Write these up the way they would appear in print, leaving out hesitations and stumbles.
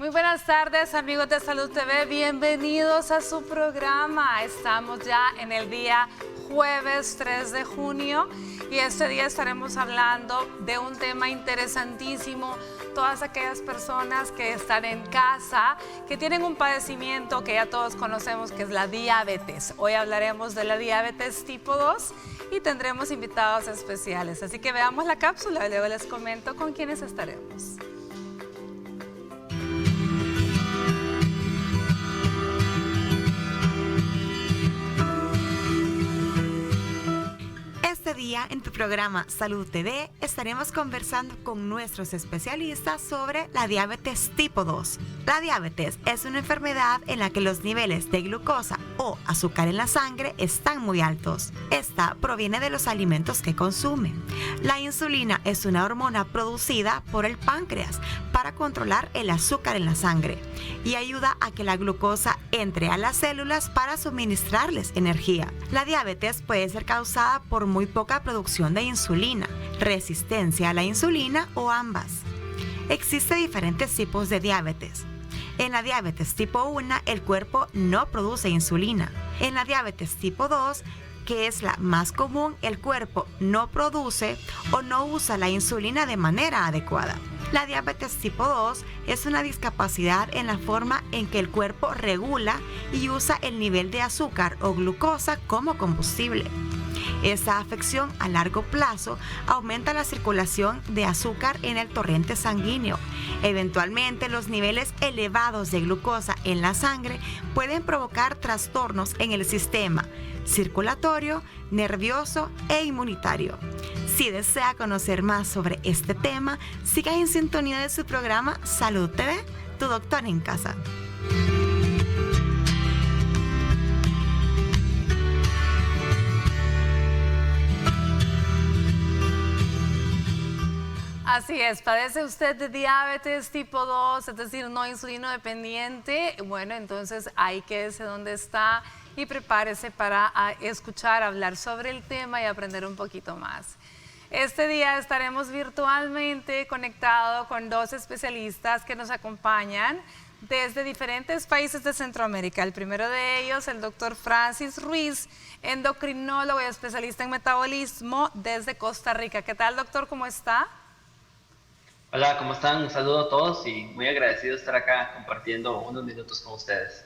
Muy buenas tardes, amigos de Salud TV, bienvenidos a su programa. Estamos ya en el día jueves 3 de junio y este día estaremos hablando de un tema interesantísimo. Todas aquellas personas que están en casa, que tienen un padecimiento que ya todos conocemos, que es la diabetes. Hoy hablaremos de la diabetes tipo 2 y tendremos invitados especiales. Así que veamos la cápsula y luego les comento con quiénes estaremos. Este día en tu programa Salud TV estaremos conversando con nuestros especialistas sobre la diabetes tipo 2. La diabetes es una enfermedad en la que los niveles de glucosa o azúcar en la sangre están muy altos. Esta proviene de los alimentos que consumen. La insulina es una hormona producida por el páncreas para controlar el azúcar en la sangre y ayuda a que la glucosa entre a las células para suministrarles energía. La diabetes puede ser causada por muy poca producción de insulina, resistencia a la insulina o ambas. Existen diferentes tipos de diabetes. En la diabetes tipo 1, el cuerpo no produce insulina. En la diabetes tipo 2, que es la más común, el cuerpo no produce o no usa la insulina de manera adecuada. La diabetes tipo 2 es una discapacidad en la forma en que el cuerpo regula y usa el nivel de azúcar o glucosa como combustible. Esta afección a largo plazo aumenta la circulación de azúcar en el torrente sanguíneo. Eventualmente, los niveles elevados de glucosa en la sangre pueden provocar trastornos en el sistema circulatorio, nervioso e inmunitario. Si desea conocer más sobre este tema, siga en sintonía de su programa Salud TV, tu doctor en casa. Así es, padece usted de diabetes tipo 2, es decir, no insulino dependiente. Bueno, entonces ahí quédese donde está y prepárese para escuchar, hablar sobre el tema y aprender un poquito más. Este día estaremos virtualmente conectados con dos especialistas que nos acompañan desde diferentes países de Centroamérica. El primero de ellos, el doctor Francis Ruiz, endocrinólogo y especialista en metabolismo desde Costa Rica. ¿Qué tal, doctor? ¿Cómo está? Hola, ¿cómo están? Un saludo a todos y muy agradecido de estar acá compartiendo unos minutos con ustedes.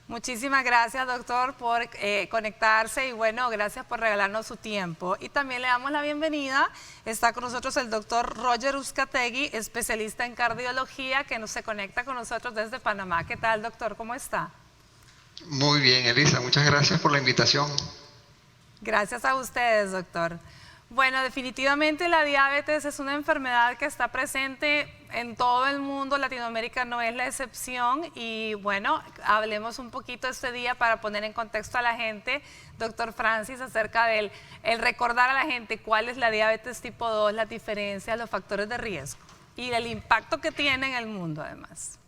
Muchísimas gracias, doctor, por conectarse y bueno, gracias por regalarnos su tiempo. Y también le damos la bienvenida, está con nosotros el doctor Roger Uzcategui, especialista en cardiología, que se conecta con nosotros desde Panamá. ¿Qué tal, doctor? ¿Cómo está? Muy bien, Elisa, muchas gracias por la invitación. Gracias a ustedes, doctor. Bueno, definitivamente la diabetes es una enfermedad que está presente en todo el mundo, Latinoamérica no es la excepción y bueno, hablemos un poquito este día para poner en contexto a la gente, doctor Francis, acerca del recordar a la gente cuál es la diabetes tipo 2, las diferencias, los factores de riesgo y el impacto que tiene en el mundo además.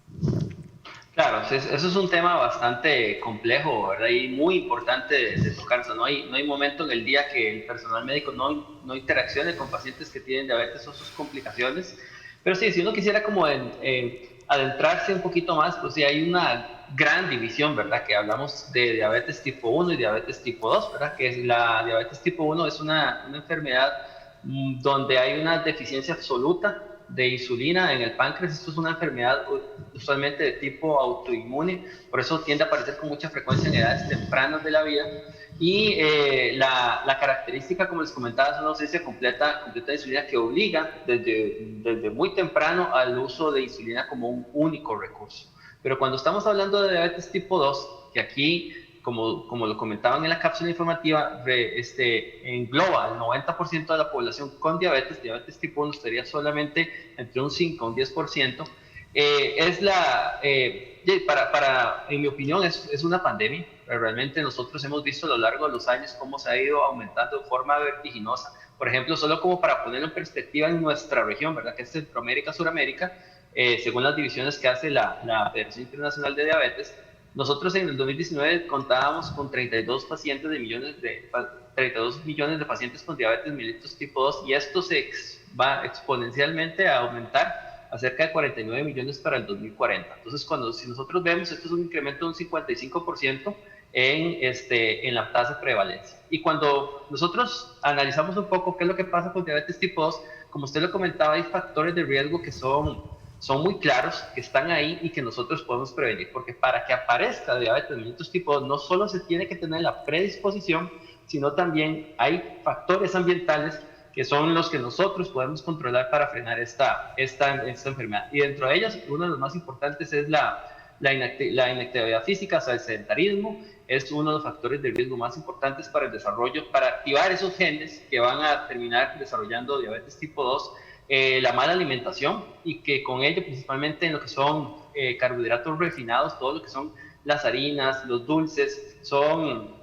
Claro, eso es un tema bastante complejo, ¿verdad? Y muy importante de tocarse. No hay momento en el día que el personal médico no interaccione con pacientes que tienen diabetes o sus complicaciones. Pero sí, si uno quisiera como adentrarse un poquito más, pues sí hay una gran división, ¿verdad? Que hablamos de diabetes tipo 1 y diabetes tipo 2, ¿verdad? Que es la diabetes tipo 1 es una enfermedad donde hay una deficiencia absoluta de insulina en el páncreas. Esto es una enfermedad usualmente de tipo autoinmune, por eso tiende a aparecer con mucha frecuencia en edades tempranas de la vida. Y la característica, como les comentaba, es una ausencia completa de insulina que obliga desde muy temprano al uso de insulina como un único recurso. Pero cuando estamos hablando de diabetes tipo 2, que aquí, como lo comentaban en la cápsula informativa, engloba al 90% de la población con diabetes tipo 1 estaría solamente entre un 5 a un 10%, en mi opinión, es una pandemia. Realmente nosotros hemos visto a lo largo de los años cómo se ha ido aumentando de forma vertiginosa. Por ejemplo, solo como para ponerlo en perspectiva en nuestra región, ¿verdad? Que es Centroamérica, Suramérica, según las divisiones que hace la Federación Internacional de Diabetes, nosotros en el 2019 contábamos con 32 millones de pacientes con diabetes mellitus tipo 2 y esto va exponencialmente a aumentar a cerca de 49 millones para el 2040. Entonces, si nosotros vemos, esto es un incremento de un 55% en la tasa de prevalencia. Y cuando nosotros analizamos un poco qué es lo que pasa con diabetes tipo 2, como usted lo comentaba, hay factores de riesgo que son muy claros, que están ahí y que nosotros podemos prevenir, porque para que aparezca diabetes mellitus tipo 2 no solo se tiene que tener la predisposición, sino también hay factores ambientales que son los que nosotros podemos controlar para frenar esta enfermedad. Y dentro de ellos, uno de los más importantes es la inactividad física, o sea, el sedentarismo, es uno de los factores de riesgo más importantes para el desarrollo, para activar esos genes que van a terminar desarrollando diabetes tipo 2, la mala alimentación, y que con ello, principalmente en lo que son carbohidratos refinados, todo lo que son las harinas, los dulces, son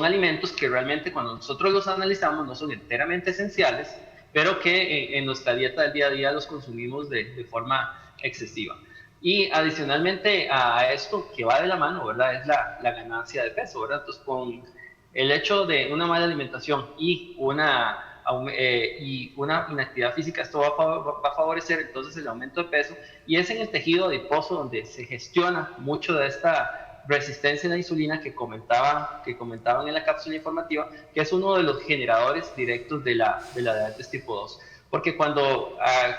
alimentos que realmente cuando nosotros los analizamos no son enteramente esenciales, pero que en nuestra dieta del día a día los consumimos de forma excesiva. Y adicionalmente a esto que va de la mano, ¿verdad? Es la ganancia de peso, ¿verdad? Entonces, con el hecho de una mala alimentación y una inactividad física, esto va a favorecer entonces el aumento de peso, y es en el tejido adiposo donde se gestiona mucho de esta resistencia a la insulina que comentaban en la cápsula informativa, que es uno de los generadores directos de la diabetes tipo 2. Porque cuando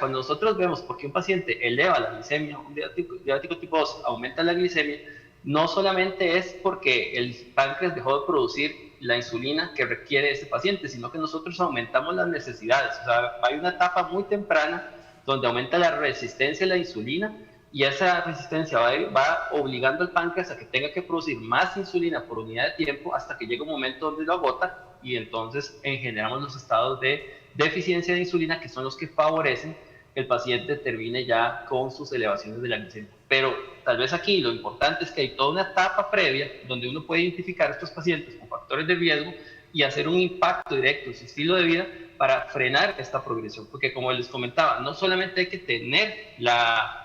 nosotros vemos por qué un paciente eleva la glicemia, un diabético tipo 2 aumenta la glicemia, no solamente es porque el páncreas dejó de producir la insulina que requiere ese paciente, sino que nosotros aumentamos las necesidades. O sea, hay una etapa muy temprana donde aumenta la resistencia a la insulina, y esa resistencia va obligando al páncreas a que tenga que producir más insulina por unidad de tiempo hasta que llega un momento donde lo agota, y entonces generamos los estados de deficiencia de insulina, que son los que favorecen que el paciente termine ya con sus elevaciones de la glicemia. Pero tal vez aquí lo importante es que hay toda una etapa previa donde uno puede identificar a estos pacientes con factores de riesgo y hacer un impacto directo en su estilo de vida para frenar esta progresión. Porque como les comentaba, no solamente hay que tener la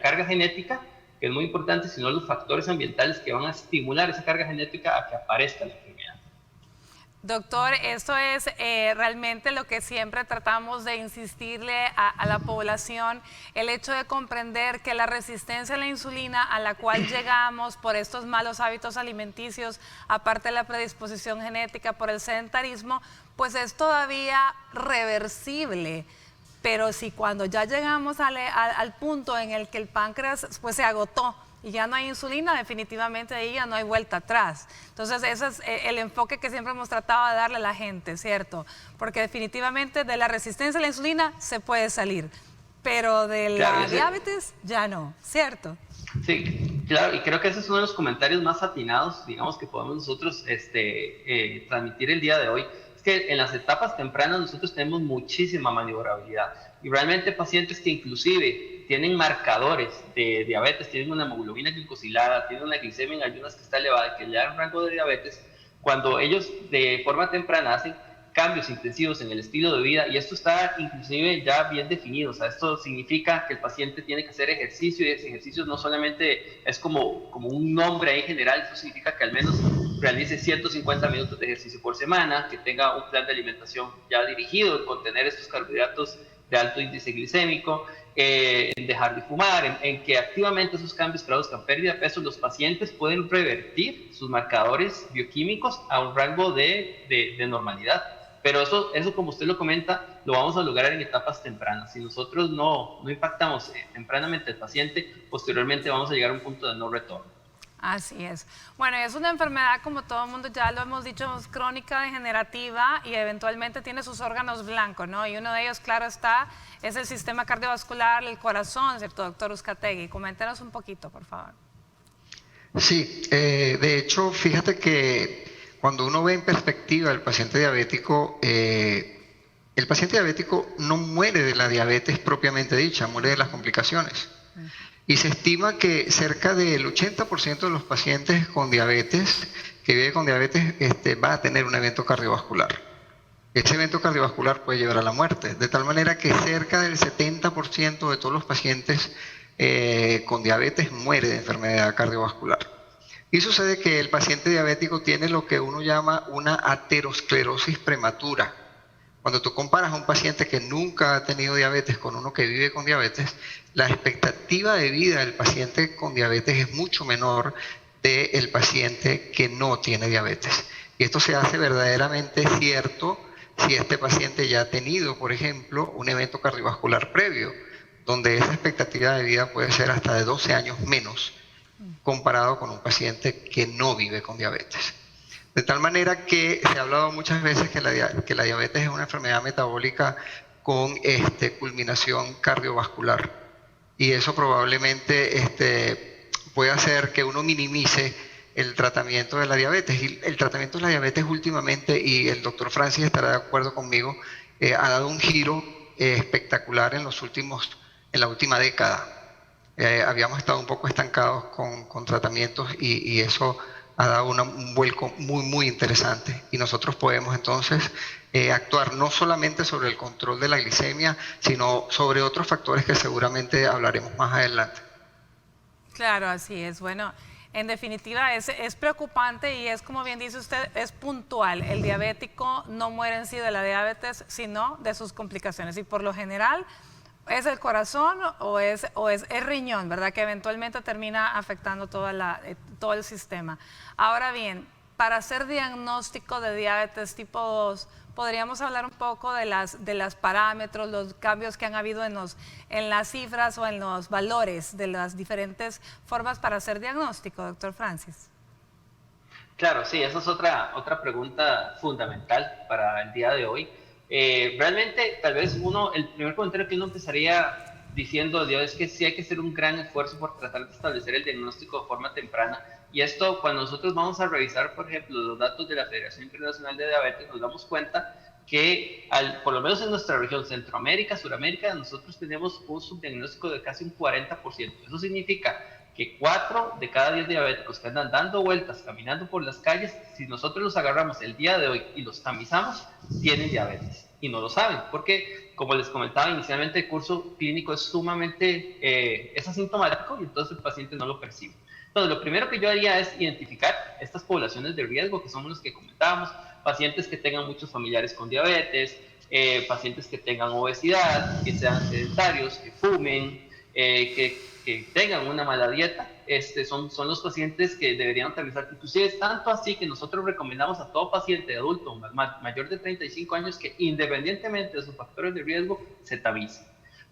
carga genética, que es muy importante, sino los factores ambientales que van a estimular esa carga genética a que aparezca la enfermedad. Doctor, esto es realmente lo que siempre tratamos de insistirle a la población, el hecho de comprender que la resistencia a la insulina a la cual llegamos por estos malos hábitos alimenticios, aparte de la predisposición genética por el sedentarismo, pues es todavía reversible. Pero si cuando ya llegamos al punto en el que el páncreas pues se agotó y ya no hay insulina, definitivamente ahí ya no hay vuelta atrás. Entonces ese es el enfoque que siempre hemos tratado de darle a la gente, ¿cierto? Porque definitivamente de la resistencia a la insulina se puede salir, pero de la diabetes ya no, ¿cierto? Sí, claro, y creo que ese es uno de los comentarios más atinados, digamos, que podemos nosotros transmitir el día de hoy. Es que en las etapas tempranas nosotros tenemos muchísima maniobrabilidad, y realmente pacientes que inclusive tienen marcadores de diabetes, tienen una hemoglobina glicosilada, tienen una glicemia en ayunas que está elevada, que le dan rango de diabetes, cuando ellos de forma temprana hacen cambios intensivos en el estilo de vida, y esto está inclusive ya bien definido. O sea, esto significa que el paciente tiene que hacer ejercicio, y ese ejercicio no solamente es como un nombre ahí general, eso significa que al menos realice 150 minutos de ejercicio por semana, que tenga un plan de alimentación ya dirigido en contener estos carbohidratos de alto índice glicémico, en dejar de fumar, en que activamente esos cambios traduzcan pérdida de peso. Los pacientes pueden revertir sus marcadores bioquímicos a un rango de normalidad. Pero eso, como usted lo comenta, lo vamos a lograr en etapas tempranas. Si nosotros no impactamos tempranamente al paciente, posteriormente vamos a llegar a un punto de no retorno. Así es. Bueno, es una enfermedad, como todo el mundo ya lo hemos dicho, es crónica, degenerativa, y eventualmente tiene sus órganos blancos, ¿no? Y uno de ellos, claro está, es el sistema cardiovascular, el corazón, ¿cierto, doctor Uzcategui? Coméntenos un poquito, por favor. Sí, de hecho, fíjate que cuando uno ve en perspectiva al paciente diabético, el paciente diabético no muere de la diabetes propiamente dicha, muere de las complicaciones. Y se estima que cerca del 80% de los pacientes con diabetes, que vive con diabetes, va a tener un evento cardiovascular. Ese evento cardiovascular puede llevar a la muerte, de tal manera que cerca del 70% de todos los pacientes con diabetes muere de enfermedad cardiovascular. Y sucede que el paciente diabético tiene lo que uno llama una aterosclerosis prematura. Cuando tú comparas a un paciente que nunca ha tenido diabetes con uno que vive con diabetes, la expectativa de vida del paciente con diabetes es mucho menor del paciente que no tiene diabetes. Y esto se hace verdaderamente cierto si este paciente ya ha tenido, por ejemplo, un evento cardiovascular previo, donde esa expectativa de vida puede ser hasta de 12 años menos comparado con un paciente que no vive con diabetes. De tal manera que se ha hablado muchas veces que la diabetes es una enfermedad metabólica con culminación cardiovascular. Y eso probablemente puede hacer que uno minimice el tratamiento de la diabetes. Y el tratamiento de la diabetes últimamente, y el doctor Francis estará de acuerdo conmigo, ha dado un giro espectacular en la última década. Habíamos estado un poco estancados con tratamientos y eso ha dado un vuelco muy, muy interesante. Y nosotros podemos entonces actuar no solamente sobre el control de la glicemia, sino sobre otros factores que seguramente hablaremos más adelante. Claro, así es. Bueno, en definitiva es preocupante y es, como bien dice usted, es puntual. El diabético no muere en sí de la diabetes, sino de sus complicaciones. Y por lo general es el corazón o es el riñón, ¿verdad? Que eventualmente termina afectando todo el sistema. Ahora bien, para hacer diagnóstico de diabetes tipo 2, podríamos hablar un poco de las parámetros, los cambios que han habido en las cifras o en los valores de las diferentes formas para hacer diagnóstico, doctor Francis. Claro, sí, esa es otra pregunta fundamental para el día de hoy. Realmente, tal vez el primer comentario que uno empezaría diciendo es que sí hay que hacer un gran esfuerzo por tratar de establecer el diagnóstico de forma temprana. Y esto, cuando nosotros vamos a revisar, por ejemplo, los datos de la Federación Internacional de Diabetes, nos damos cuenta que, por lo menos en nuestra región, Centroamérica, Suramérica, nosotros tenemos un subdiagnóstico de casi un 40%. Eso significa que 4 de cada 10 diabéticos que andan dando vueltas, caminando por las calles, si nosotros los agarramos el día de hoy y los tamizamos, tienen diabetes y no lo saben, porque, como les comentaba inicialmente, el curso clínico es sumamente es asintomático y entonces el paciente no lo percibe. Entonces, lo primero que yo haría es identificar estas poblaciones de riesgo, que son los que comentábamos, pacientes que tengan muchos familiares con diabetes, pacientes que tengan obesidad, que sean sedentarios, que fumen, que tengan una mala dieta. Son los pacientes que deberían realizar, inclusive es tanto así que nosotros recomendamos a todo paciente adulto mayor de 35 años que, independientemente de sus factores de riesgo, se tabice,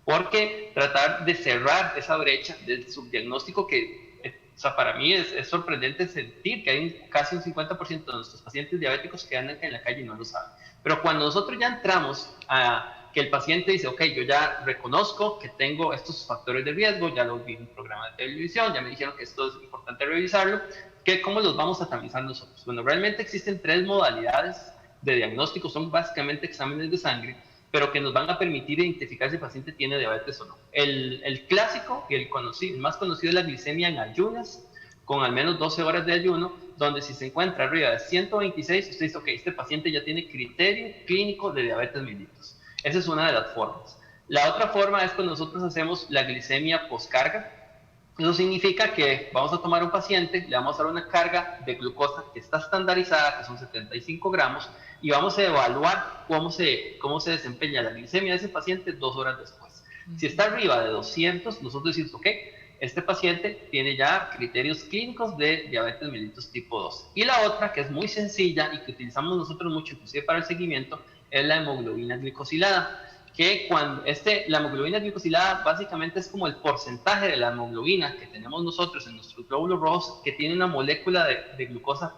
porque tratar de cerrar esa brecha del subdiagnóstico que, o sea, para mí es sorprendente sentir que hay casi un 50% de nuestros pacientes diabéticos que andan en la calle y no lo saben. Pero cuando nosotros ya entramos a que el paciente dice, ok, yo ya reconozco que tengo estos factores de riesgo, ya lo vi en un programa de televisión, ya me dijeron que esto es importante revisarlo, ¿cómo los vamos a tamizar nosotros? Bueno, realmente existen 3 modalidades de diagnóstico, son básicamente exámenes de sangre, pero que nos van a permitir identificar si el paciente tiene diabetes o no. El clásico y el más conocido es la glicemia en ayunas, con al menos 12 horas de ayuno, donde si se encuentra arriba de 126, usted dice, ok, este paciente ya tiene criterio clínico de diabetes mellitus. Esa es una de las formas. La otra forma es cuando nosotros hacemos la glicemia postcarga. Eso significa que vamos a tomar un paciente, le vamos a dar una carga de glucosa que está estandarizada, que son 75 gramos, y vamos a evaluar cómo se desempeña la glicemia de ese paciente 2 horas después. Si está arriba de 200, nosotros decimos, ok, este paciente tiene ya criterios clínicos de diabetes mellitus tipo 2. Y la otra, que es muy sencilla y que utilizamos nosotros mucho, inclusive para el seguimiento, es la hemoglobina glicosilada, que la hemoglobina glicosilada básicamente es como el porcentaje de la hemoglobina que tenemos nosotros en nuestros glóbulos rojos, que tiene una molécula de glucosa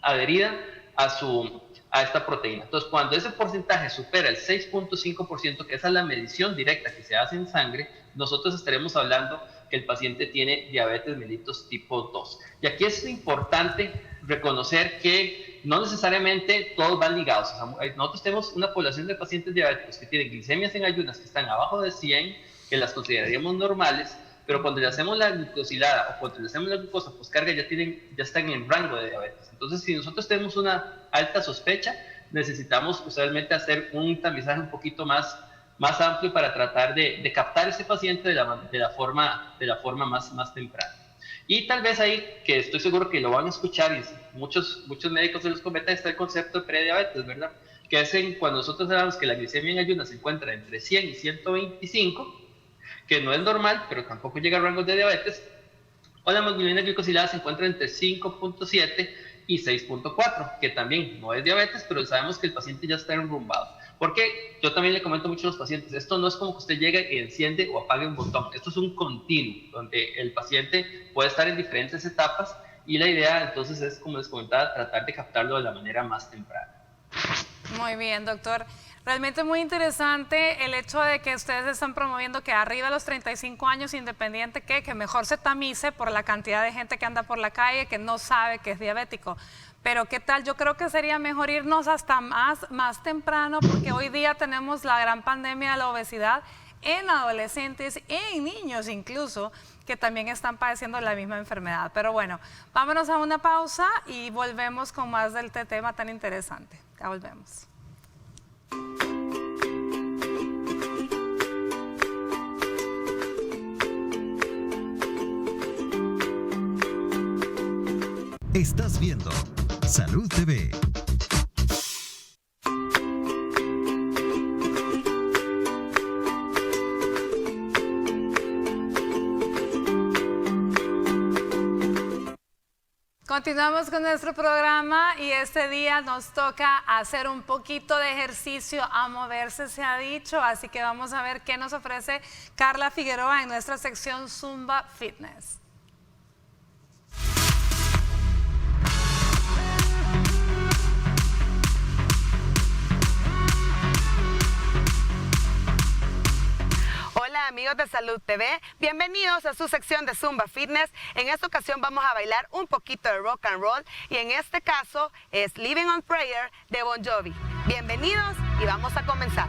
adherida a esta proteína. Entonces, cuando ese porcentaje supera el 6.5%, que esa es la medición directa que se hace en sangre, nosotros estaremos hablando que el paciente tiene diabetes mellitus tipo 2. Y aquí es importante reconocer que no necesariamente todos van ligados. O sea, nosotros tenemos una población de pacientes diabéticos que tienen glicemias en ayunas que están abajo de 100, que las consideraríamos normales, pero cuando le hacemos la glucosilada o cuando le hacemos la glucosa postcarga ya están en rango de diabetes. Entonces, si nosotros tenemos una alta sospecha, necesitamos usualmente hacer un tamizaje un poquito más amplio para tratar de captar ese paciente de la forma más temprana. Y tal vez ahí, que estoy seguro que lo van a escuchar y muchos médicos se los cometen, está el concepto de prediabetes, ¿verdad? que es cuando nosotros sabemos que la glicemia en ayunas se encuentra entre 100 y 125, que no es normal, pero tampoco llega a rangos de diabetes, o la hemoglobina glicosilada se encuentra entre 5.7 y 6.4, que también no es diabetes, pero sabemos que el paciente ya está enrumbado. Porque yo también le comento mucho a los pacientes, esto no es como que usted llegue y enciende o apague un botón, esto es un continuo, donde el paciente puede estar en diferentes etapas y la idea entonces es, como les comentaba, tratar de captarlo de la manera más temprana. Muy bien, doctor. Realmente muy interesante el hecho de que ustedes están promoviendo que arriba de los 35 años, independiente que mejor se tamice por la cantidad de gente que anda por la calle que no sabe que es diabético. Pero ¿qué tal? Yo creo que sería mejor irnos hasta más temprano, porque hoy día tenemos la gran pandemia de la obesidad en adolescentes, en niños incluso, que también están padeciendo la misma enfermedad. Pero bueno, vámonos a una pausa y volvemos con más del tema tan interesante. Ya volvemos. Estás viendo Salud TV. Continuamos con nuestro programa y este día nos toca hacer un poquito de ejercicio, a moverse se ha dicho, así que vamos a ver qué nos ofrece Carla Figueroa en nuestra sección Zumba Fitness. Hola amigos de Salud TV, bienvenidos a su sección de Zumba Fitness. En esta ocasión vamos a bailar un poquito de rock and roll y en este caso es Living on Prayer de Bon Jovi. Bienvenidos y vamos a comenzar.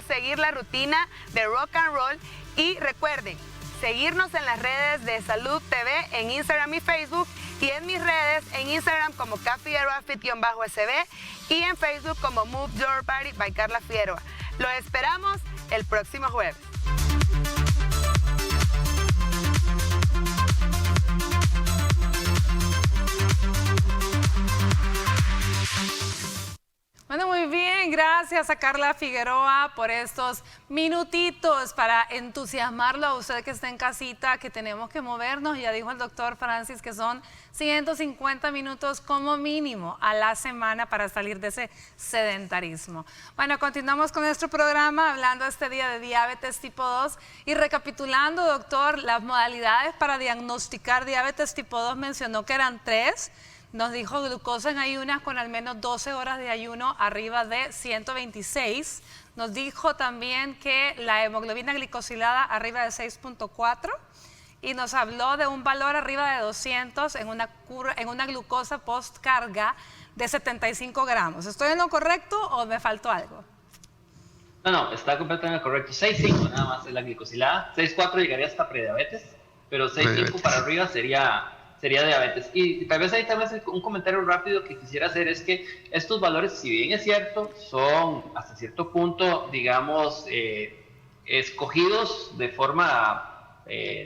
Seguir la rutina de rock and roll y recuerden seguirnos en las redes de Salud TV en Instagram y Facebook y en mis redes en Instagram como CaFigueroaFit_SB y en Facebook como Move Your Body by Carla Figueroa. Los esperamos el próximo jueves. Bueno, muy bien, gracias a Carla Figueroa por estos minutitos para entusiasmarlo a usted que está en casita, que tenemos que movernos. Ya dijo el doctor Francis que son 150 minutos como mínimo a la semana para salir de ese sedentarismo. Bueno, continuamos con nuestro programa hablando este día de diabetes tipo 2 y recapitulando, doctor, las modalidades para diagnosticar diabetes tipo 2 mencionó que eran 3. Nos dijo glucosa en ayunas con al menos 12 horas de ayuno arriba de 126. Nos dijo también que la hemoglobina glicosilada arriba de 6.4 y nos habló de un valor arriba de 200 en una glucosa post carga de 75 gramos. ¿Estoy en lo correcto o me faltó algo? No, está completamente correcto. 6.5 nada más es la glicosilada. 6.4 llegaría hasta prediabetes, pero 6.5 para arriba sería diabetes. Y tal vez ahí también un comentario rápido que quisiera hacer es que estos valores, si bien es cierto, son hasta cierto punto, digamos, escogidos de forma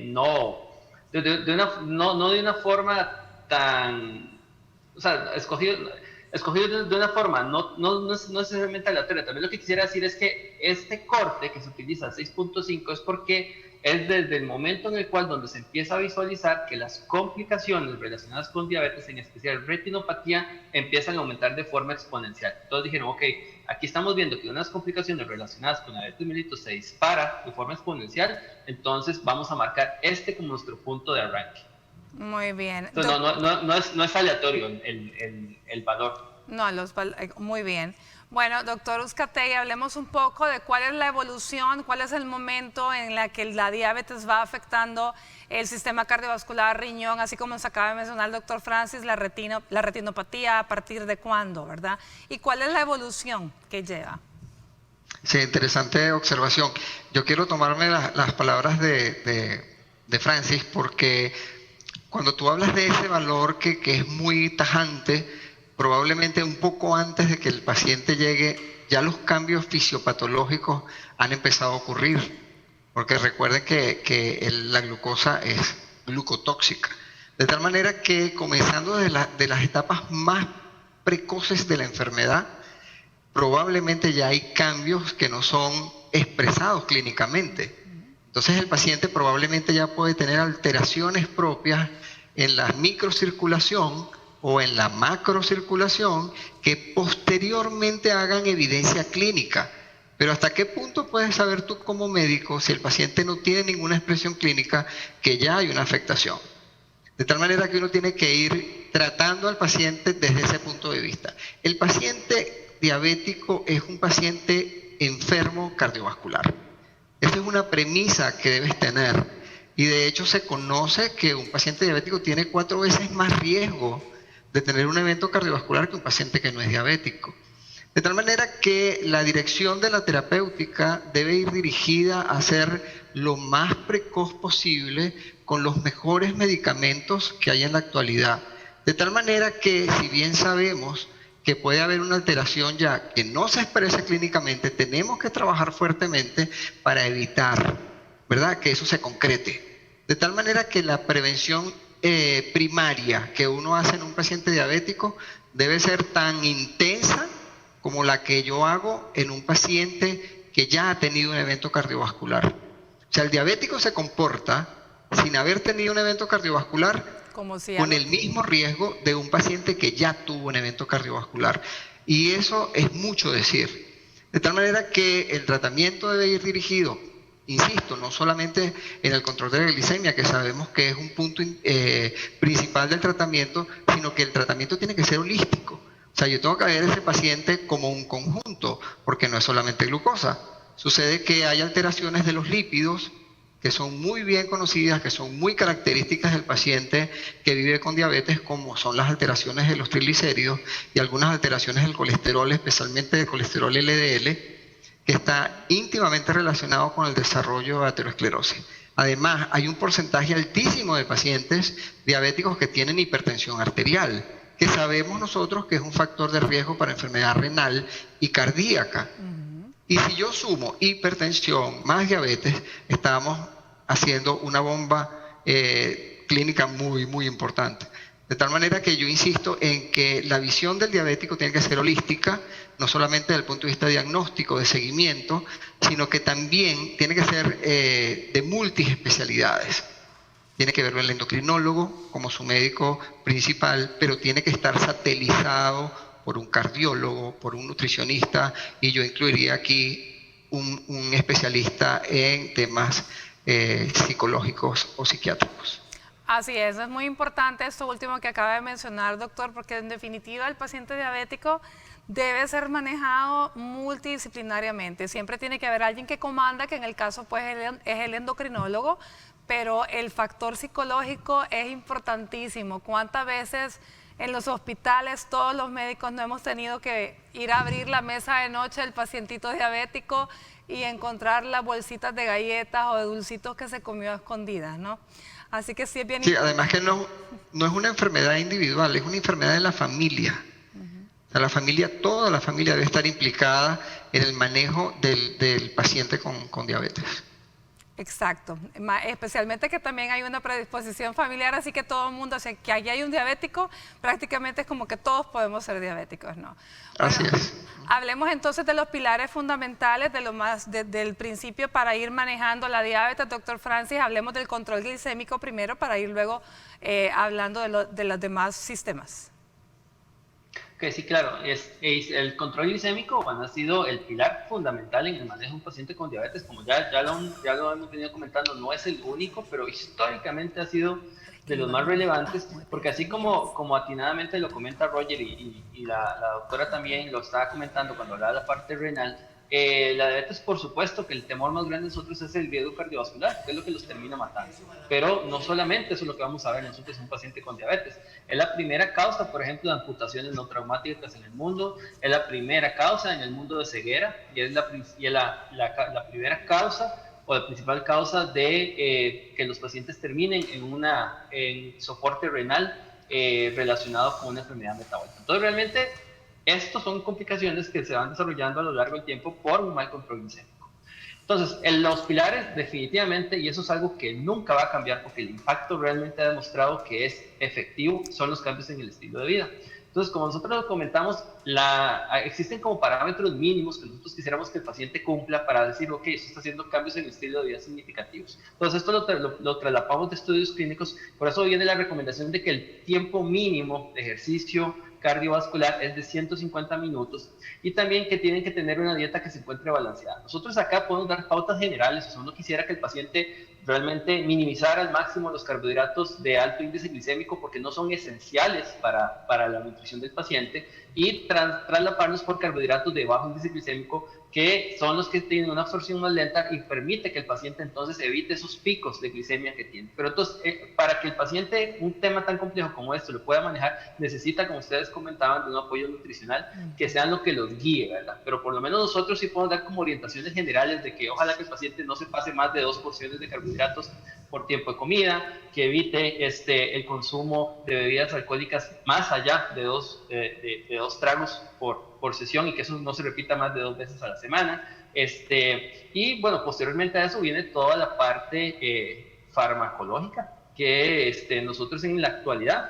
no de una forma tan, o sea, escogido de una forma no necesariamente aleatoria. También lo que quisiera decir es que este corte que se utiliza 6.5 es porque es desde el momento en el cual donde se empieza a visualizar que las complicaciones relacionadas con diabetes, en especial retinopatía, empiezan a aumentar de forma exponencial. Entonces dijeron, ok, aquí estamos viendo que unas complicaciones relacionadas con diabetes mellitus se dispara de forma exponencial, entonces vamos a marcar este como nuestro punto de arranque. Muy bien. Entonces, no es aleatorio el valor. No, muy bien. Bueno, doctor Uzcategui, hablemos un poco de cuál es la evolución, cuál es el momento en la que la diabetes va afectando el sistema cardiovascular, riñón, así como nos acaba de mencionar el doctor Francis, la retinopatía, a partir de cuándo, ¿verdad? Y cuál es la evolución que lleva. Sí, interesante observación. Yo quiero tomarme las palabras de Francis, porque cuando tú hablas de ese valor que es muy tajante, probablemente un poco antes de que el paciente llegue, ya los cambios fisiopatológicos han empezado a ocurrir. Porque recuerden que la glucosa es glucotóxica. De tal manera que comenzando de las etapas más precoces de la enfermedad, probablemente ya hay cambios que no son expresados clínicamente. Entonces el paciente probablemente ya puede tener alteraciones propias en la microcirculación o en la macrocirculación que posteriormente hagan evidencia clínica. Pero ¿hasta qué punto puedes saber tú como médico, si el paciente no tiene ninguna expresión clínica, que ya hay una afectación? De tal manera que uno tiene que ir tratando al paciente desde ese punto de vista. El paciente diabético es un paciente enfermo cardiovascular. Esa es una premisa que debes tener. Y de hecho se conoce que un paciente diabético tiene 4 veces más riesgo de tener un evento cardiovascular que un paciente que no es diabético. De tal manera que la dirección de la terapéutica debe ir dirigida a ser lo más precoz posible con los mejores medicamentos que hay en la actualidad. De tal manera que, si bien sabemos que puede haber una alteración ya que no se expresa clínicamente, tenemos que trabajar fuertemente para evitar, ¿verdad?, que eso se concrete. De tal manera que la prevención primaria que uno hace en un paciente diabético debe ser tan intensa como la que yo hago en un paciente que ya ha tenido un evento cardiovascular. O sea, el diabético se comporta sin haber tenido un evento cardiovascular con el mismo riesgo de un paciente que ya tuvo un evento cardiovascular. Y eso es mucho decir. De tal manera que el tratamiento debe ir dirigido, insisto, no solamente en el control de la glicemia, que sabemos que es un punto principal del tratamiento, sino que el tratamiento tiene que ser holístico. O sea, yo tengo que ver a ese paciente como un conjunto, porque no es solamente glucosa. Sucede que hay alteraciones de los lípidos que son muy bien conocidas, que son muy características del paciente que vive con diabetes, como son las alteraciones de los triglicéridos y algunas alteraciones del colesterol, especialmente del colesterol LDL, que está íntimamente relacionado con el desarrollo de aterosclerosis. Además, hay un porcentaje altísimo de pacientes diabéticos que tienen hipertensión arterial, que sabemos nosotros que es un factor de riesgo para enfermedad renal y cardíaca. Y si yo sumo hipertensión más diabetes, estamos haciendo una bomba clínica muy, muy importante. De tal manera que yo insisto en que la visión del diabético tiene que ser holística, no solamente desde el punto de vista diagnóstico, de seguimiento, sino que también tiene que ser de multiespecialidades. Tiene que verlo el endocrinólogo como su médico principal, pero tiene que estar satelizado por un cardiólogo, por un nutricionista, y yo incluiría aquí un especialista en temas psicológicos o psiquiátricos. Así es muy importante esto último que acaba de mencionar, doctor, porque en definitiva el paciente diabético debe ser manejado multidisciplinariamente. Siempre tiene que haber alguien que comanda, que en el caso pues es el endocrinólogo, pero el factor psicológico es importantísimo. ¿Cuántas veces en los hospitales todos los médicos no hemos tenido que ir a abrir la mesa de noche del pacientito diabético y encontrar las bolsitas de galletas o de dulcitos que se comió a escondidas, ¿no? Así que sí es bien importante. Además que no es una enfermedad individual, es una enfermedad de la familia. O sea, toda la familia debe estar implicada en el manejo del paciente con diabetes. Exacto, especialmente que también hay una predisposición familiar, así que todo el mundo, o sea, que allí hay un diabético, prácticamente es como que todos podemos ser diabéticos, ¿no? Así es. Hablemos entonces de los pilares fundamentales, del principio para ir manejando la diabetes, doctor Francis. Hablemos del control glicémico primero para ir luego hablando de los demás sistemas. Ok, sí, claro. El control glicémico ha sido el pilar fundamental en el manejo de un paciente con diabetes. Como ya lo hemos venido comentando, no es el único, pero históricamente ha sido de los más relevantes, porque así como atinadamente lo comenta Roger y la doctora también lo estaba comentando cuando hablaba de la parte renal, la diabetes, por supuesto que el temor más grande de nosotros es el riesgo cardiovascular, que es lo que los termina matando. Pero no solamente eso es lo que vamos a ver nosotros en un paciente con diabetes. Es la primera causa, por ejemplo, de amputaciones no traumáticas en el mundo, es la primera causa en el mundo de ceguera y es la primera causa o la principal causa de que los pacientes terminen en soporte renal relacionado con una enfermedad metabólica. Entonces, realmente, estas son complicaciones que se van desarrollando a lo largo del tiempo por un mal control glicémico. Entonces, los pilares definitivamente, y eso es algo que nunca va a cambiar porque el impacto realmente ha demostrado que es efectivo, son los cambios en el estilo de vida. Entonces, como nosotros lo comentamos, existen como parámetros mínimos que nosotros quisiéramos que el paciente cumpla para decir, ok, eso está haciendo cambios en el estilo de vida significativos. Entonces, esto lo traslapamos de estudios clínicos, por eso viene la recomendación de que el tiempo mínimo de ejercicio cardiovascular es de 150 minutos y también que tienen que tener una dieta que se encuentre balanceada. Nosotros acá podemos dar pautas generales, o sea, uno quisiera que el paciente realmente minimizara al máximo los carbohidratos de alto índice glicémico porque no son esenciales para la nutrición del paciente y traslaparnos por carbohidratos de bajo índice glicémico que son los que tienen una absorción más lenta y permite que el paciente entonces evite esos picos de glicemia que tiene. Pero entonces, para que el paciente un tema tan complejo como este lo pueda manejar, necesita, como ustedes comentaban, de un apoyo nutricional que sean lo que los guíe, ¿verdad? Pero por lo menos nosotros sí podemos dar como orientaciones generales de que ojalá que el paciente no se pase más de 2 porciones de carbohidratos por tiempo de comida, que evite el consumo de bebidas alcohólicas más allá de dos tragos por sesión y que eso no se repita más de 2 veces a la semana. Y bueno, posteriormente a eso viene toda la parte farmacológica, que nosotros en la actualidad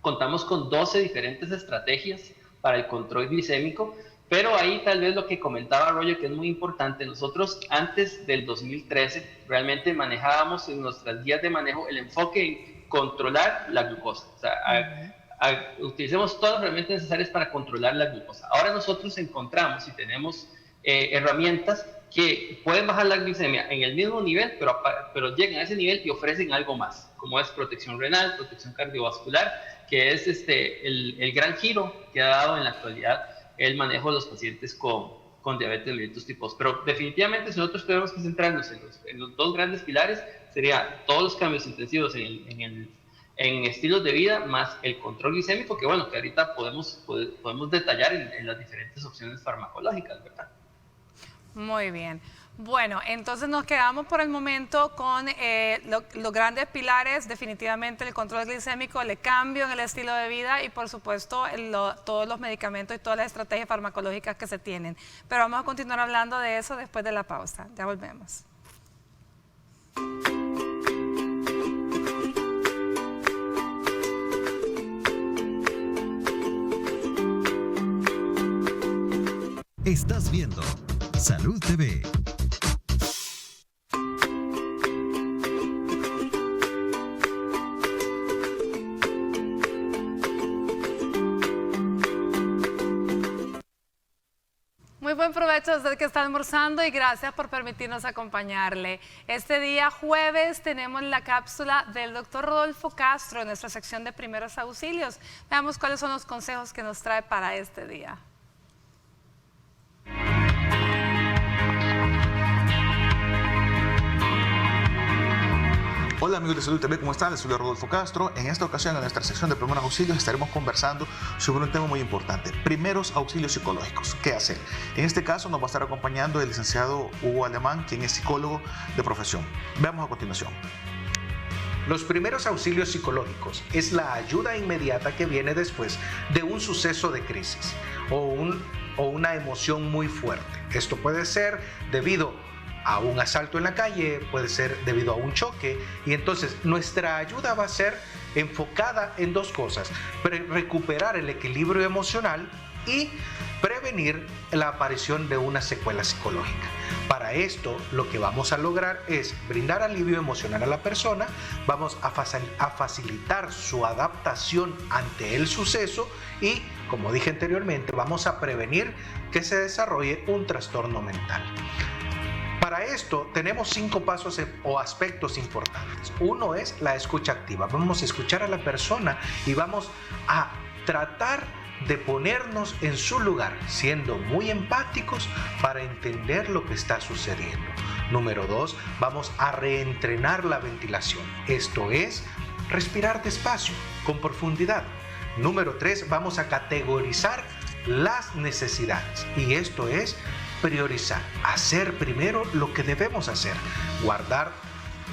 contamos con 12 diferentes estrategias para el control glicémico, pero ahí tal vez lo que comentaba Roger, que es muy importante, nosotros antes del 2013 realmente manejábamos en nuestras guías de manejo el enfoque en controlar la glucosa, o sea, utilicemos todas las herramientas necesarias para controlar la glucosa. Ahora nosotros encontramos y tenemos herramientas que pueden bajar la glicemia en el mismo nivel, pero llegan a ese nivel y ofrecen algo más, como es protección renal, protección cardiovascular, que es el gran giro que ha dado en la actualidad el manejo de los pacientes con diabetes mellitus tipo 2. Pero definitivamente si nosotros tenemos que centrarnos en los 2 grandes pilares, sería todos los cambios intensivos en estilos de vida más el control glicémico, que bueno, que ahorita podemos detallar en las diferentes opciones farmacológicas, ¿verdad? Muy bien. Bueno, entonces nos quedamos por el momento con los grandes pilares, definitivamente el control glicémico, el cambio en el estilo de vida y por supuesto todos los medicamentos y todas las estrategias farmacológicas que se tienen. Pero vamos a continuar hablando de eso después de la pausa. Ya volvemos. Estás viendo Salud TV. Muy buen provecho a usted que está almorzando y gracias por permitirnos acompañarle. Este día jueves tenemos la cápsula del doctor Rodolfo Castro en nuestra sección de primeros auxilios. Veamos cuáles son los consejos que nos trae para este día. Hola amigos de Salud TV, ¿cómo están? Les soy Rodolfo Castro. En esta ocasión, en nuestra sección de primeros auxilios, estaremos conversando sobre un tema muy importante: primeros auxilios psicológicos. ¿Qué hacer? En este caso nos va a estar acompañando el licenciado Hugo Alemán, quien es psicólogo de profesión. Veamos a continuación. Los primeros auxilios psicológicos es la ayuda inmediata que viene después de un suceso de crisis o una emoción muy fuerte. Esto puede ser debido a un asalto en la calle, puede ser debido a un choque, y entonces nuestra ayuda va a ser enfocada en dos cosas: recuperar el equilibrio emocional y prevenir la aparición de una secuela psicológica. Para esto, lo que vamos a lograr es brindar alivio emocional a la persona, vamos a facilitar su adaptación ante el suceso y, como dije anteriormente, vamos a prevenir que se desarrolle un trastorno mental. Para esto tenemos 5 pasos o aspectos importantes. Uno es la escucha activa. Vamos a escuchar a la persona y vamos a tratar de ponernos en su lugar, siendo muy empáticos para entender lo que está sucediendo. Número 2, vamos a reentrenar la ventilación. Esto es respirar despacio, con profundidad. Número 3, vamos a categorizar las necesidades. Y esto es priorizar, hacer primero lo que debemos hacer, guardar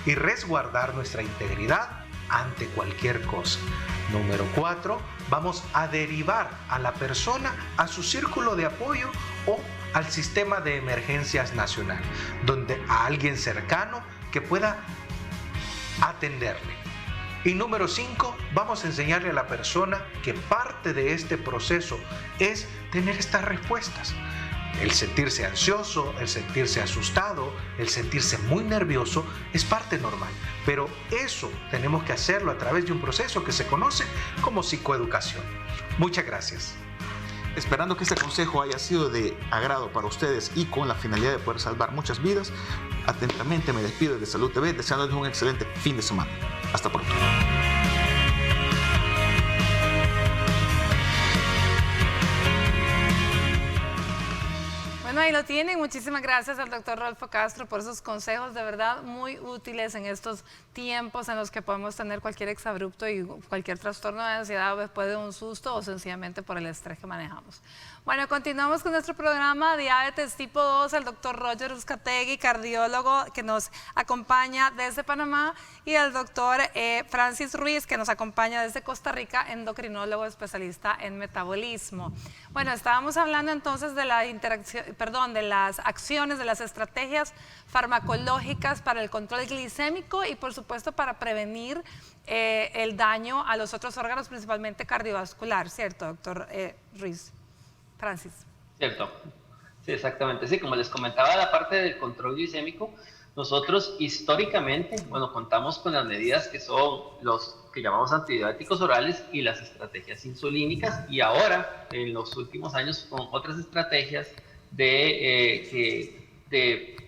y resguardar nuestra integridad ante cualquier cosa. Número 4, vamos a derivar a la persona a su círculo de apoyo o al sistema de emergencias nacional, donde a alguien cercano que pueda atenderle. Y número 5, vamos a enseñarle a la persona que parte de este proceso es tener estas respuestas. El sentirse ansioso, el sentirse asustado, el sentirse muy nervioso es parte normal, pero eso tenemos que hacerlo a través de un proceso que se conoce como psicoeducación. Muchas gracias. Esperando que este consejo haya sido de agrado para ustedes y con la finalidad de poder salvar muchas vidas, atentamente me despido de Salud TV, deseándoles un excelente fin de semana. Hasta pronto. Bueno, ahí lo tienen. Muchísimas gracias al doctor Rodolfo Castro por esos consejos de verdad muy útiles en estos tiempos en los que podemos tener cualquier exabrupto y cualquier trastorno de ansiedad después de un susto o sencillamente por el estrés que manejamos. Bueno, continuamos con nuestro programa Diabetes tipo 2, el doctor Roger Uzcategui, cardiólogo que nos acompaña desde Panamá, y el doctor Francis Ruiz, que nos acompaña desde Costa Rica, endocrinólogo especialista en metabolismo. Bueno, estábamos hablando entonces de la de las acciones, de las estrategias farmacológicas para el control glicémico y por supuesto para prevenir el daño a los otros órganos, principalmente cardiovascular, ¿cierto, doctor Ruiz? Francis. Cierto, sí, exactamente. Sí, como les comentaba, la parte del control glicémico, nosotros históricamente, bueno, contamos con las medidas que son los que llamamos antidiabéticos orales y las estrategias insulínicas, y ahora, en los últimos años, con otras estrategias de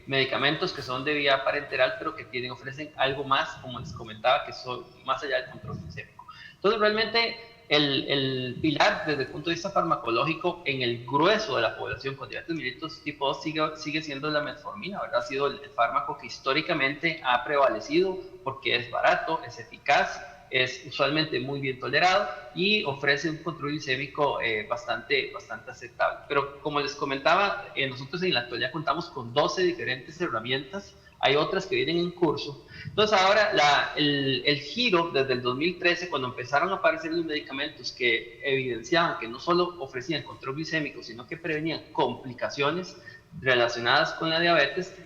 medicamentos que son de vía parenteral, pero que ofrecen algo más, como les comentaba, que son más allá del control glicémico. Entonces, realmente, el pilar desde el punto de vista farmacológico en el grueso de la población con diabetes mellitus tipo 2 sigue siendo la metformina, ¿verdad? Ha sido el fármaco que históricamente ha prevalecido porque es barato, es eficaz, es usualmente muy bien tolerado y ofrece un control glicémico bastante aceptable. Pero como les comentaba, nosotros en la actualidad contamos con 12 diferentes herramientas. Hay otras que vienen en curso. Entonces ahora el giro desde el 2013, cuando empezaron a aparecer los medicamentos que evidenciaban que no solo ofrecían control glicémico, sino que prevenían complicaciones relacionadas con la diabetes,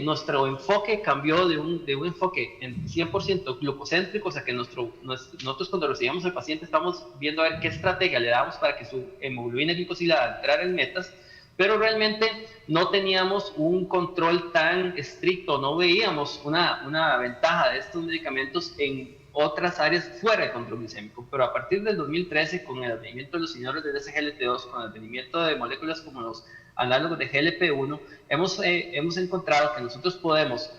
nuestro enfoque cambió de un enfoque en 100% glucocéntrico, o sea que nosotros cuando recibíamos al paciente estamos viendo a ver qué estrategia le damos para que su hemoglobina glicosilada entrara en metas, pero realmente no teníamos un control tan estricto, no veíamos una ventaja de estos medicamentos en otras áreas fuera del control glicémico. Pero a partir del 2013, con el advenimiento de los inhibidores de SGLT2, con el advenimiento de moléculas como los análogos de GLP-1, hemos encontrado que nosotros podemos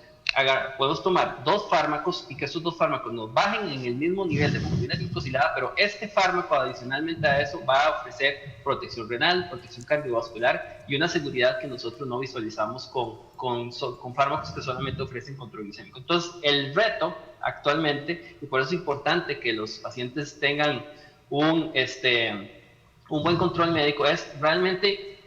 tomar 2 fármacos y que esos 2 fármacos nos bajen en el mismo nivel de hemoglobina glicosilada, pero este fármaco adicionalmente a eso va a ofrecer protección renal, protección cardiovascular y una seguridad que nosotros no visualizamos con fármacos que solamente ofrecen control glicémico. Entonces el reto actualmente, y por eso es importante que los pacientes tengan un buen control médico. Es realmente,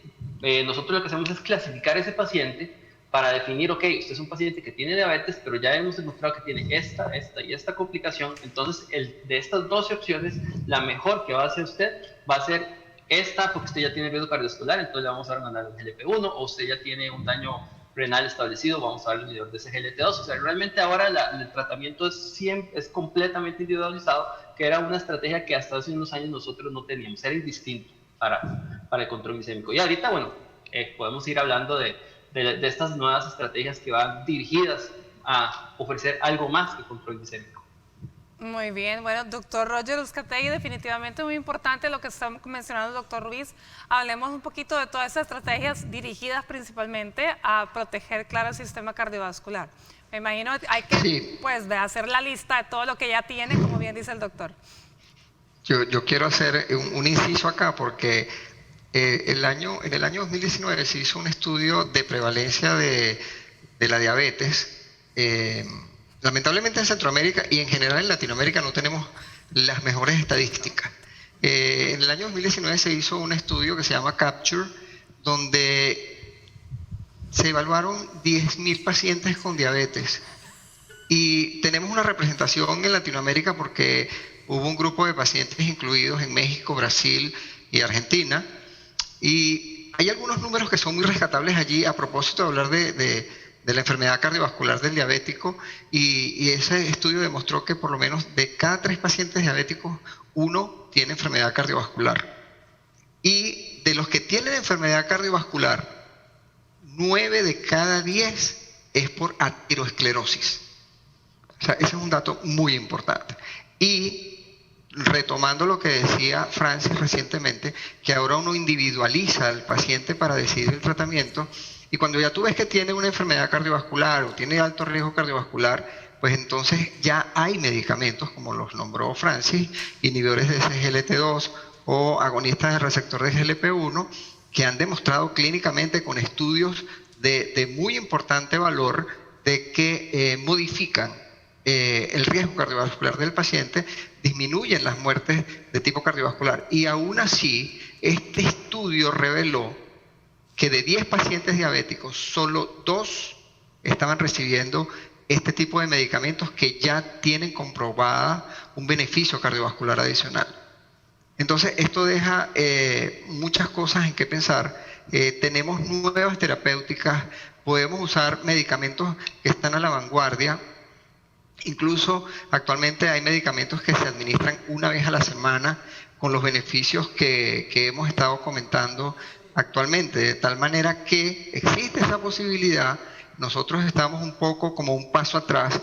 nosotros lo que hacemos es clasificar ese paciente para definir, ok, usted es un paciente que tiene diabetes, pero ya hemos demostrado que tiene esta y esta complicación. Entonces, de estas 12 opciones, la mejor que va a hacer usted va a ser esta, porque usted ya tiene riesgo cardiovascular, entonces le vamos a mandar el GLP-1, o usted ya tiene un daño renal establecido, vamos a darle un inhibidor de ese GLT-2. O sea, realmente ahora el tratamiento es completamente individualizado, que era una estrategia que hasta hace unos años nosotros no teníamos, era indistinto para el control glicémico. Y ahorita, bueno, podemos ir hablando de estas nuevas estrategias que van dirigidas a ofrecer algo más que control glicémico. Muy bien, bueno, doctor Roger Uzcategui, definitivamente muy importante lo que está mencionando el doctor Ruiz. Hablemos un poquito de todas esas estrategias dirigidas principalmente a proteger, claro, el sistema cardiovascular. Me imagino hay que pues, hacer la lista de todo lo que ya tiene, como bien dice el doctor. Yo quiero hacer un inciso acá porque en el año 2019 se hizo un estudio de prevalencia de la diabetes. Lamentablemente en Centroamérica y en general en Latinoamérica no tenemos las mejores estadísticas. En el año 2019 se hizo un estudio que se llama CAPTURE, donde se evaluaron 10.000 pacientes con diabetes. Y tenemos una representación en Latinoamérica porque hubo un grupo de pacientes incluidos en México, Brasil y Argentina. Y hay algunos números que son muy rescatables allí a propósito de hablar de la enfermedad cardiovascular del diabético, y ese estudio demostró que por lo menos de cada 3 pacientes diabéticos, 1 tiene enfermedad cardiovascular. Y de los que tienen enfermedad cardiovascular, 9 de cada 10 es por aterosclerosis. O sea, ese es un dato muy importante. Y retomando lo que decía Francis recientemente, que ahora uno individualiza al paciente para decidir el tratamiento, y cuando ya tú ves que tiene una enfermedad cardiovascular o tiene alto riesgo cardiovascular, pues entonces ya hay medicamentos, como los nombró Francis, inhibidores de SGLT2 o agonistas del receptor de GLP-1, que han demostrado clínicamente con estudios de muy importante valor de que modifican el riesgo cardiovascular del paciente, disminuyen las muertes de tipo cardiovascular. Y aún así, este estudio reveló que de 10 pacientes diabéticos, solo 2 estaban recibiendo este tipo de medicamentos que ya tienen comprobada un beneficio cardiovascular adicional. Entonces, esto deja muchas cosas en qué pensar. Tenemos nuevas terapéuticas, podemos usar medicamentos que están a la vanguardia. Incluso actualmente hay medicamentos que se administran una vez a la semana con los beneficios que hemos estado comentando actualmente, de tal manera que existe esa posibilidad. Nosotros estamos un poco como un paso atrás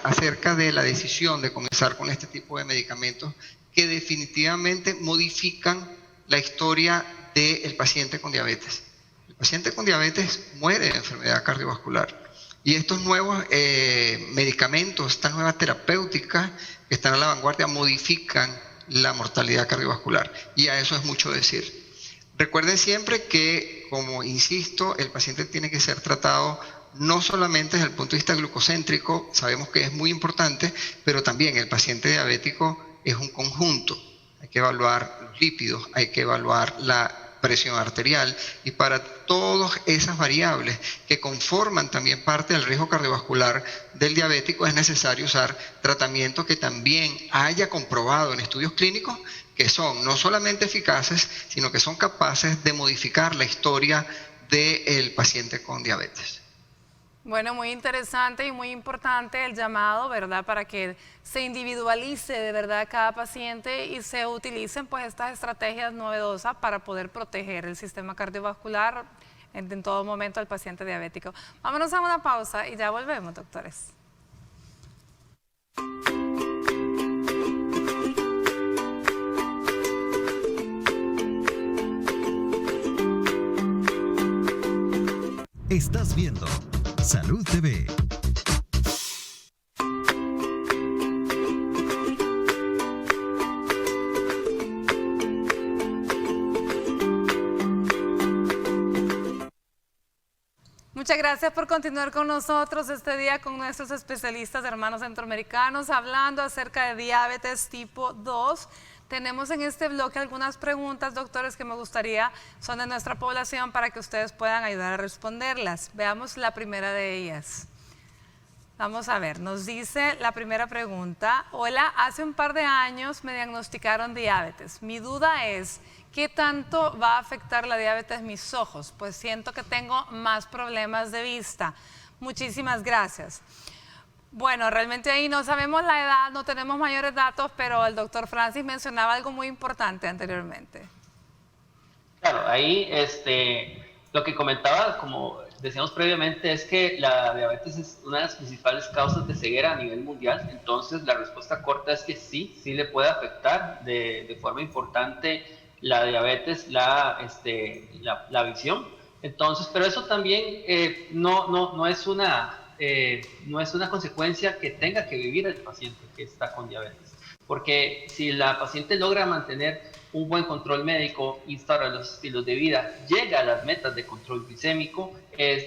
acerca de la decisión de comenzar con este tipo de medicamentos que definitivamente modifican la historia del paciente con diabetes. El paciente con diabetes muere de enfermedad cardiovascular. Y estos nuevos medicamentos, estas nuevas terapéuticas que están a la vanguardia, modifican la mortalidad cardiovascular. Y a eso es mucho decir. Recuerden siempre que, como insisto, el paciente tiene que ser tratado no solamente desde el punto de vista glucocéntrico, sabemos que es muy importante, pero también el paciente diabético es un conjunto. Hay que evaluar los lípidos, hay que evaluar la presión arterial, y para todas esas variables que conforman también parte del riesgo cardiovascular del diabético es necesario usar tratamiento que también haya comprobado en estudios clínicos que son no solamente eficaces, sino que son capaces de modificar la historia del paciente con diabetes. Bueno, muy interesante y muy importante el llamado, ¿verdad? Para que se individualice de verdad cada paciente y se utilicen pues estas estrategias novedosas para poder proteger el sistema cardiovascular en todo momento al paciente diabético. Vámonos a una pausa y ya volvemos, doctores. Estás viendo Salud TV. Muchas Muchas gracias por continuar con nosotros este día con nuestros especialistas hermanos centroamericanos hablando acerca de diabetes tipo 2. Tenemos en este bloque algunas preguntas, doctores, que me gustaría son de nuestra población para que ustedes puedan ayudar a responderlas. Veamos la primera de ellas. Vamos a ver, nos dice la primera pregunta. Hola, hace un par de años me diagnosticaron diabetes. Mi duda es, ¿qué tanto va a afectar la diabetes mis ojos? Pues siento que tengo más problemas de vista. Muchísimas gracias. Bueno, realmente ahí no sabemos la edad, no tenemos mayores datos, pero el doctor Francis mencionaba algo muy importante anteriormente. Claro, ahí lo que comentaba, como decíamos previamente, es que la diabetes es una de las principales causas de ceguera a nivel mundial. Entonces la respuesta corta es que sí le puede afectar de forma importante la diabetes, la visión. Entonces, pero eso también no es una consecuencia que tenga que vivir el paciente que está con diabetes. Porque si la paciente logra mantener un buen control médico, instaura los estilos de vida, llega a las metas de control glicémico,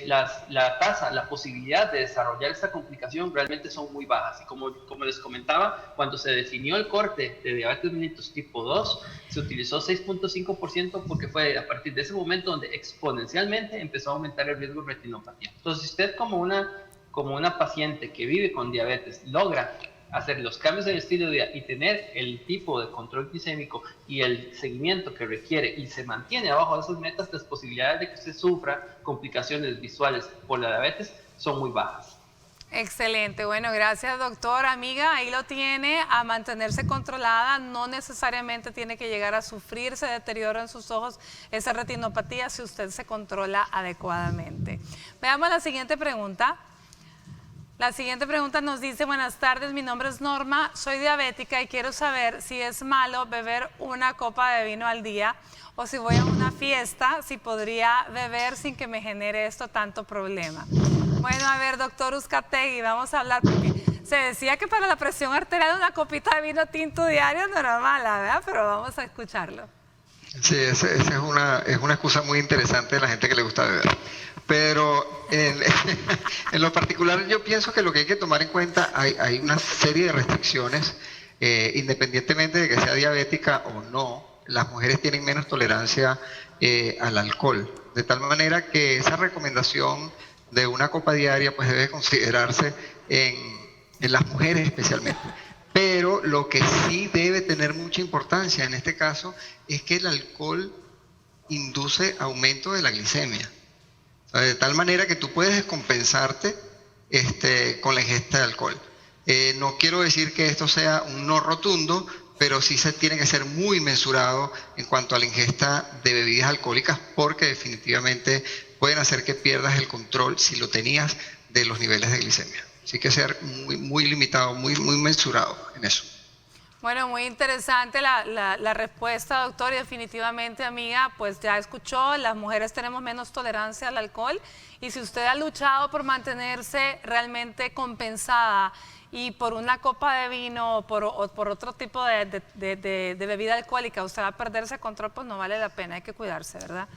la posibilidad de desarrollar esta complicación realmente son muy bajas. Y como les comentaba, cuando se definió el corte de diabetes mellitus tipo 2, se utilizó 6.5% porque fue a partir de ese momento donde exponencialmente empezó a aumentar el riesgo de retinopatía. Entonces, si usted como una paciente que vive con diabetes logra hacer los cambios en el estilo de vida y tener el tipo de control glicémico y el seguimiento que requiere y se mantiene abajo de esas metas, las posibilidades de que usted sufra complicaciones visuales por la diabetes son muy bajas. Excelente, bueno, gracias doctor. Amiga, ahí lo tiene, a mantenerse controlada, no necesariamente tiene que llegar a sufrirse deterioro en sus ojos, esa retinopatía, si usted se controla adecuadamente. Veamos la siguiente pregunta. La siguiente pregunta nos dice, buenas tardes, mi nombre es Norma, soy diabética y quiero saber si es malo beber una copa de vino al día o si voy a una fiesta, si podría beber sin que me genere esto tanto problema. Bueno, a ver, doctor Uzcategui, vamos a hablar porque se decía que para la presión arterial una copita de vino tinto diario no era mala, ¿verdad? Pero vamos a escucharlo. Sí, esa es una excusa muy interesante de la gente que le gusta beber. Pero en lo particular yo pienso que lo que hay que tomar en cuenta, hay una serie de restricciones, independientemente de que sea diabética o no, las mujeres tienen menos tolerancia al alcohol, de tal manera que esa recomendación de una copa diaria pues debe considerarse en las mujeres especialmente. Pero lo que sí debe tener mucha importancia en este caso es que el alcohol induce aumento de la glicemia. De tal manera que tú puedes descompensarte con la ingesta de alcohol. No quiero decir que esto sea un no rotundo, pero sí se tiene que ser muy mesurado en cuanto a la ingesta de bebidas alcohólicas, porque definitivamente pueden hacer que pierdas el control, si lo tenías, de los niveles de glicemia. Así que ser muy limitado, muy mesurado en eso. Bueno, muy interesante la respuesta, doctor, y definitivamente, amiga, pues ya escuchó, las mujeres tenemos menos tolerancia al alcohol y si usted ha luchado por mantenerse realmente compensada y por una copa de vino o por otro tipo de bebida alcohólica, usted va a perder ese control, pues no vale la pena, hay que cuidarse, ¿verdad?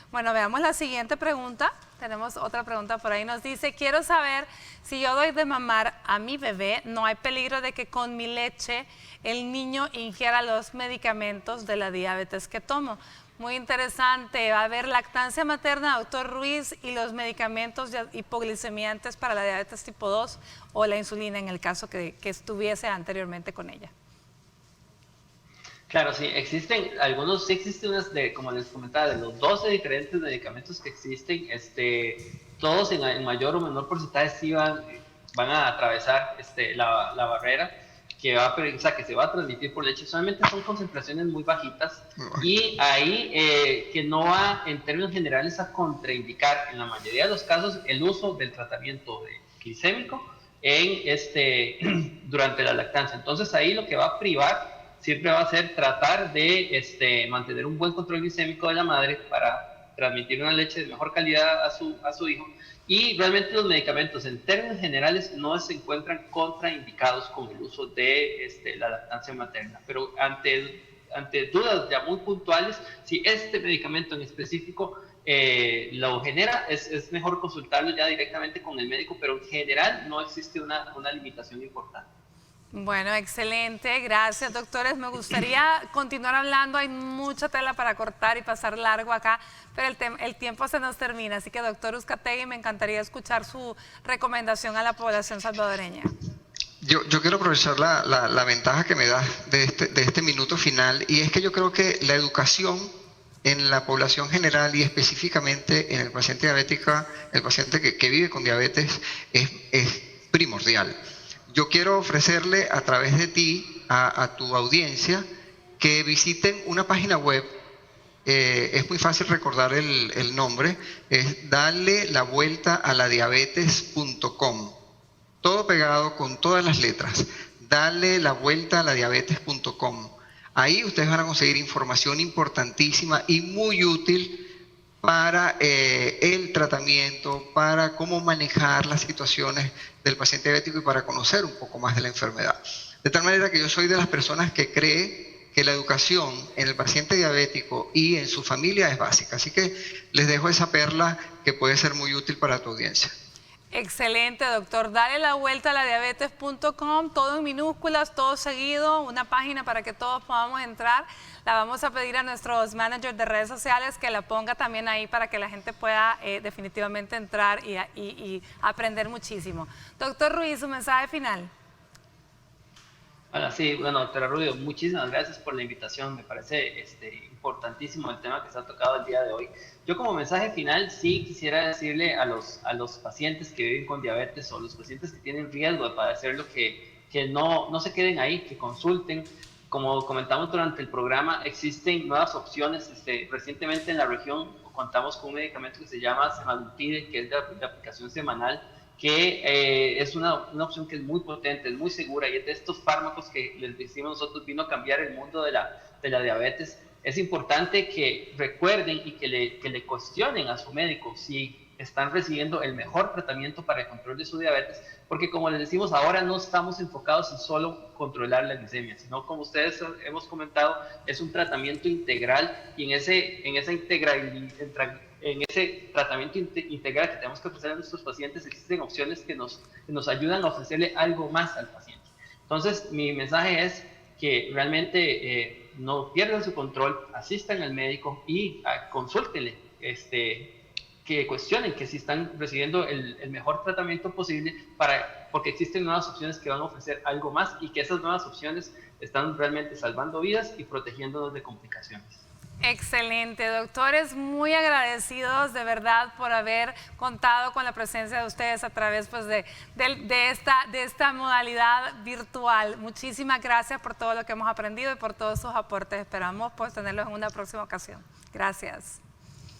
Bueno, veamos la siguiente pregunta. Tenemos otra pregunta por ahí. Nos dice, quiero saber si yo doy de mamar a mi bebé, ¿no hay peligro de que con mi leche el niño ingiera los medicamentos de la diabetes que tomo? Muy interesante. Va a haber lactancia materna, doctor Ruiz, y los medicamentos hipoglicemiantes para la diabetes tipo 2 o la insulina en el caso que estuviese anteriormente con ella. Claro, sí, existen unas como les comentaba, de los 12 diferentes medicamentos que existen, todos en mayor o menor porcentaje sí van a atravesar la barrera que se va a transmitir por leche. Solamente son concentraciones muy bajitas y ahí que no va en términos generales a contraindicar en la mayoría de los casos el uso del tratamiento glicémico durante la lactancia. Entonces ahí lo que va a privar siempre va a ser tratar de mantener un buen control glicémico de la madre para transmitir una leche de mejor calidad a su hijo. Y realmente los medicamentos en términos generales no se encuentran contraindicados con el uso de la lactancia materna. Pero ante dudas ya muy puntuales, si este medicamento en específico lo genera, es mejor consultarlo ya directamente con el médico, pero en general no existe una limitación importante. Bueno, excelente, gracias doctores. Me gustaría continuar hablando, hay mucha tela para cortar y pasar largo acá, pero el tiempo se nos termina, así que doctor Uzcategui, me encantaría escuchar su recomendación a la población salvadoreña. Yo quiero aprovechar la ventaja que me das de este minuto final, y es que yo creo que la educación en la población general y específicamente en el paciente diabético, el paciente que vive con diabetes, es primordial. Yo quiero ofrecerle a través de ti, a tu audiencia, que visiten una página web. Es muy fácil recordar el nombre, es darle la vuelta a la diabetes.com. Todo pegado con todas las letras. Darle la vuelta a la diabetes.com. Ahí ustedes van a conseguir información importantísima y muy útil para el tratamiento, para cómo manejar las situaciones del paciente diabético y para conocer un poco más de la enfermedad. De tal manera que yo soy de las personas que cree que la educación en el paciente diabético y en su familia es básica. Así que les dejo esa perla que puede ser muy útil para tu audiencia. Excelente, doctor. Dale la vuelta a la diabetes.com, todo en minúsculas, todo seguido, una página para que todos podamos entrar. La vamos a pedir a nuestros managers de redes sociales que la ponga también ahí para que la gente pueda definitivamente entrar y aprender muchísimo. Doctor Ruiz, su mensaje final. Bueno, doctora Rubio, muchísimas gracias por la invitación. Me parece importantísimo el tema que se ha tocado el día de hoy. Yo como mensaje final sí quisiera decirle a los pacientes que viven con diabetes o los pacientes que tienen riesgo de padecerlo que no se queden ahí, que consulten. Como comentamos durante el programa, existen nuevas opciones. Recientemente en la región contamos con un medicamento que se llama Semaglutide, que es de aplicación semanal, que es una opción que es muy potente, es muy segura, y es de estos fármacos que les decimos nosotros vino a cambiar el mundo de la diabetes. Es importante que recuerden y que le cuestionen a su médico si están recibiendo el mejor tratamiento para el control de su diabetes, porque como les decimos, ahora no estamos enfocados en solo controlar la glicemia, sino como ustedes hemos comentado, es un tratamiento integral, y en ese tratamiento integral que tenemos que ofrecer a nuestros pacientes existen opciones que nos ayudan a ofrecerle algo más al paciente. Entonces, mi mensaje es que realmente no pierdan su control, asistan al médico y consúltenle, que cuestionen que si están recibiendo el mejor tratamiento posible, porque existen nuevas opciones que van a ofrecer algo más, y que esas nuevas opciones están realmente salvando vidas y protegiéndonos de complicaciones. Excelente, doctores, muy agradecidos de verdad por haber contado con la presencia de ustedes a través pues, de esta modalidad virtual. Muchísimas gracias por todo lo que hemos aprendido y por todos sus aportes. Esperamos pues, tenerlos en una próxima ocasión. Gracias.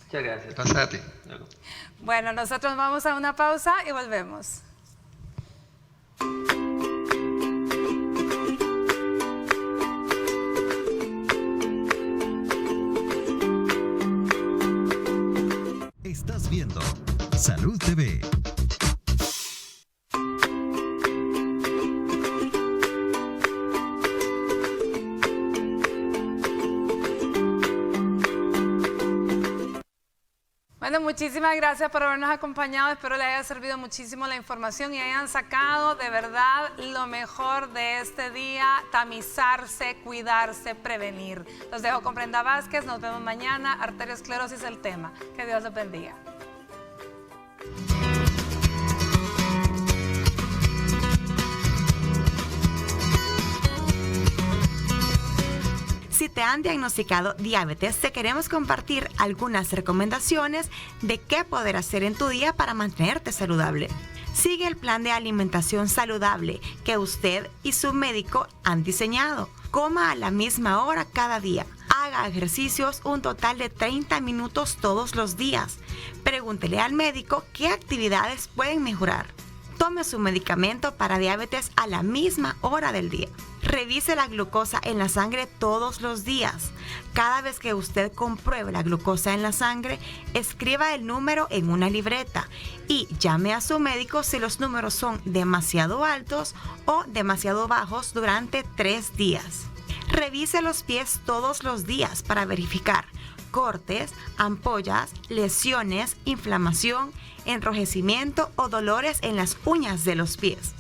Muchas gracias. Gracias a ti. Bueno, nosotros vamos a una pausa y volvemos. Estás viendo Salud TV. Bueno, muchísimas gracias por habernos acompañado. Espero les haya servido muchísimo la información y hayan sacado de verdad lo mejor de este día: tamizarse, cuidarse, prevenir. Los dejo con Brenda Vázquez. Nos vemos mañana. Arteriosclerosis, el tema. Que Dios los bendiga. Si te han diagnosticado diabetes, te queremos compartir algunas recomendaciones de qué poder hacer en tu día para mantenerte saludable. Sigue el plan de alimentación saludable que usted y su médico han diseñado. Coma a la misma hora cada día. Haga ejercicios un total de 30 minutos todos los días. Pregúntele al médico qué actividades pueden mejorar. Tome su medicamento para diabetes a la misma hora del día. Revise la glucosa en la sangre todos los días. Cada vez que usted compruebe la glucosa en la sangre, escriba el número en una libreta y llame a su médico si los números son demasiado altos o demasiado bajos durante 3 días. Revise los pies todos los días para verificar cortes, ampollas, lesiones, inflamación, enrojecimiento o dolores en las uñas de los pies.